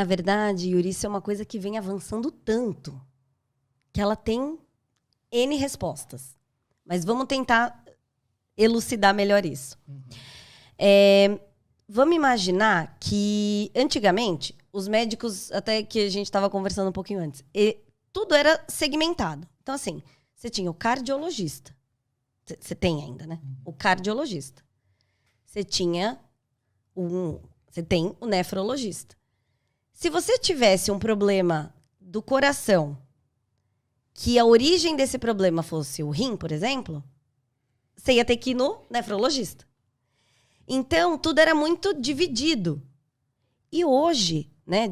Na verdade, Yuri, isso é uma coisa que vem avançando tanto que ela tem N respostas. Mas vamos tentar elucidar melhor isso. Vamos imaginar que, antigamente, os médicos, até que a gente estava conversando um pouquinho antes, tudo era segmentado. Então, assim, você tinha o cardiologista. Você tem ainda, né? O cardiologista. Você tem o nefrologista. Se você tivesse um problema do coração, que a origem desse problema fosse o rim, por exemplo, você ia ter que ir no nefrologista. Então, tudo era muito dividido. E hoje, né,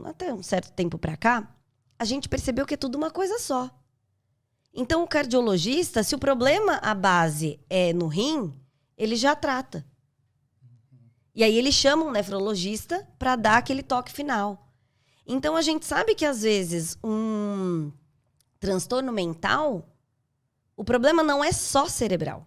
até um certo tempo para cá, a gente percebeu que é tudo uma coisa só. Então, o cardiologista, se o problema, a base é no rim, ele já trata. E aí ele chama um nefrologista para dar aquele toque final. Então, a gente sabe que, às vezes, um transtorno mental, o problema não é só cerebral.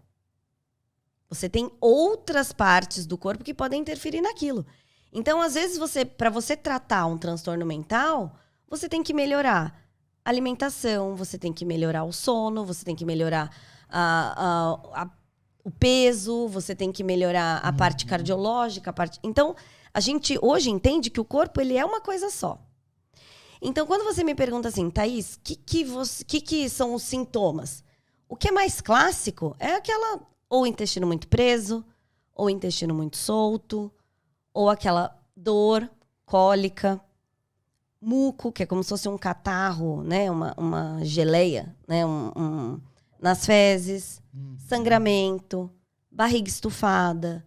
Você tem outras partes do corpo que podem interferir naquilo. Então, às vezes, para você tratar um transtorno mental, você tem que melhorar a alimentação, você tem que melhorar o sono, você tem que melhorar o peso, você tem que melhorar a parte cardiológica. Então, a gente hoje entende que o corpo ele é uma coisa só. Então, quando você me pergunta assim, Thaís, o que são os sintomas? O que é mais clássico é aquela, ou intestino muito preso, ou intestino muito solto, ou aquela dor, cólica, muco, que é como se fosse um catarro, né? Uma geleia, né? Nas fezes, sangramento, barriga estufada.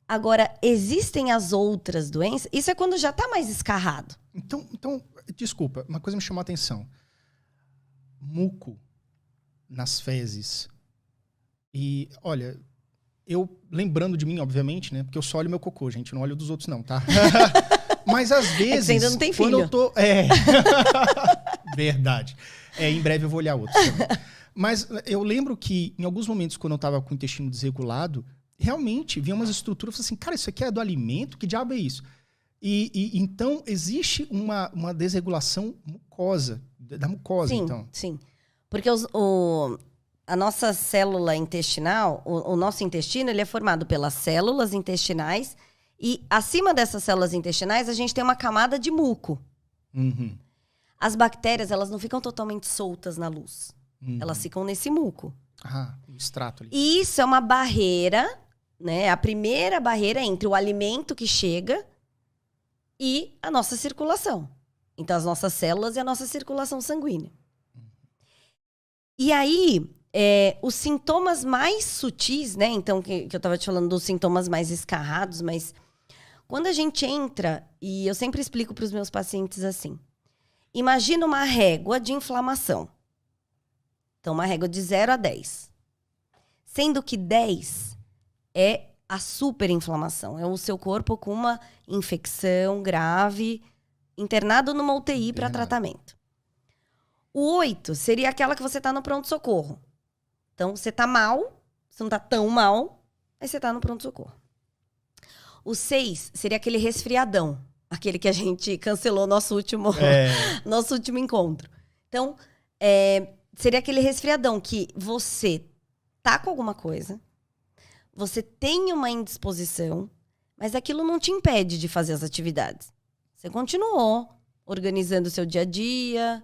Agora, existem as outras doenças? Isso é quando já está mais escarrado. Então, desculpa, uma coisa me chamou a atenção. Muco nas fezes. E, olha, eu lembrando de mim, obviamente, né? Porque eu só olho meu cocô, gente, não olho dos outros não, tá? Mas às vezes... É que você ainda não tem filho. Quando eu tô... Verdade. Em breve eu vou olhar outros também. Mas eu lembro que, em alguns momentos, quando eu tava com o intestino desregulado, realmente vinha umas estruturas e falei assim, cara, isso aqui é do alimento? Que diabo é isso? Então, existe uma desregulação da mucosa, sim, então. Sim, porque a nossa célula intestinal, o nosso intestino, ele é formado pelas células intestinais e acima dessas células intestinais a gente tem uma camada de muco. Uhum. As bactérias, elas não ficam totalmente soltas na luz. Uhum. Elas ficam nesse muco. O extrato ali. E isso é uma barreira, né? A primeira barreira entre o alimento que chega e a nossa circulação. Então, as nossas células e a nossa circulação sanguínea. E aí, os sintomas mais sutis, né? Então, que eu estava te falando dos sintomas mais escarrados, mas quando a gente entra, e eu sempre explico para os meus pacientes assim, imagina uma régua de inflamação. Então, uma régua de 0 a 10. Sendo que 10 é a superinflamação. É o seu corpo com uma infecção grave, internado numa UTI para tratamento. O 8 seria aquela que você está no pronto-socorro. Então, você está mal, você não está tão mal, aí você está no pronto-socorro. O 6 seria aquele resfriadão, aquele que a gente cancelou nosso último encontro. Então, seria aquele resfriadão que você tá com alguma coisa, você tem uma indisposição, mas aquilo não te impede de fazer as atividades. Você continuou organizando o seu dia a dia,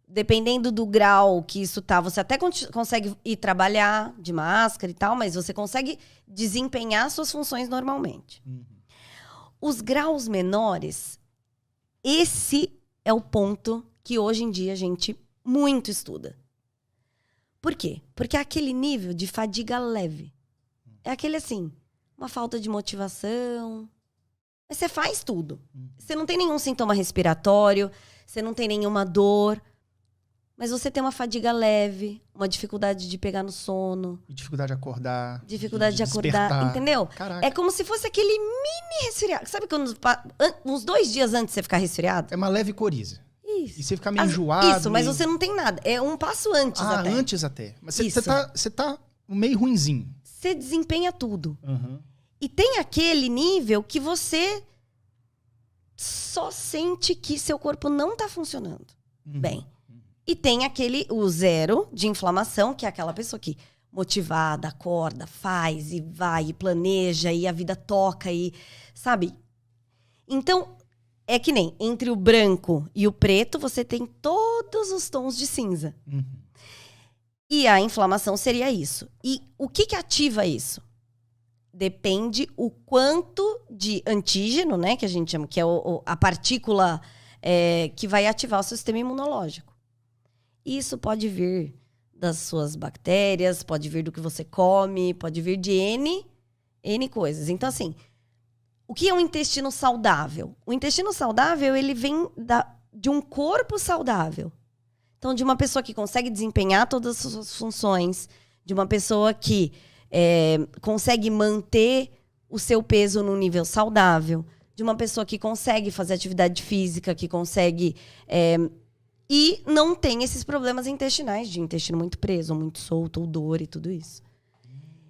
dependendo do grau que isso tá, você até consegue ir trabalhar de máscara e tal, mas você consegue desempenhar suas funções normalmente. Uhum. Os graus menores, esse é o ponto que hoje em dia a gente muito estuda. Por quê? Porque é aquele nível de fadiga leve. É aquele assim, uma falta de motivação. Mas você faz tudo. Você não tem nenhum sintoma respiratório, você não tem nenhuma dor, mas você tem uma fadiga leve, uma dificuldade de pegar no sono. Dificuldade de acordar. Dificuldade de acordar, entendeu? Caraca. É como se fosse aquele mini resfriado. Sabe quando uns 2 dias antes de você ficar resfriado? É uma leve coriza. Isso. E você fica meio enjoado. Isso, mas você não tem nada. É um passo antes até. Antes até. Mas você tá meio ruinzinho. Você desempenha tudo. Uhum. E tem aquele nível que você só sente que seu corpo não tá funcionando bem. E tem o 0 de inflamação, que é aquela pessoa que motivada, acorda, faz e vai, e planeja, e a vida toca, e sabe? Então, é que nem entre o branco e o preto, você tem todos os tons de cinza. E a inflamação seria isso. E o que ativa isso? Depende o quanto de antígeno, né, que a gente chama, que é a partícula que vai ativar o sistema imunológico. Isso pode vir das suas bactérias, pode vir do que você come, pode vir de N coisas. Então, assim, o que é um intestino saudável? O intestino saudável, ele vem de um corpo saudável. Então, de uma pessoa que consegue desempenhar todas as suas funções, de uma pessoa que consegue manter o seu peso num nível saudável, de uma pessoa que consegue fazer atividade física, que consegue... e não tem esses problemas intestinais, de intestino muito preso, ou muito solto, ou dor e tudo isso.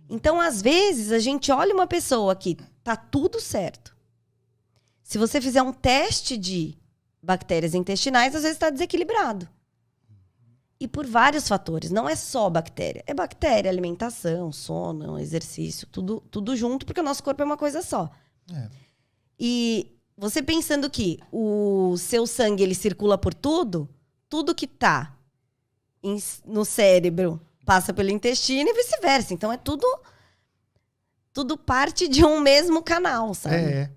Então, às vezes, a gente olha uma pessoa que tá tudo certo. Se você fizer um teste de bactérias intestinais, às vezes está desequilibrado. E por vários fatores. Não é só bactéria. É bactéria, alimentação, sono, exercício, tudo junto, porque o nosso corpo é uma coisa só. E você pensando que o seu sangue ele circula por tudo que tá no cérebro passa pelo intestino e vice-versa. Então é tudo parte de um mesmo canal, sabe?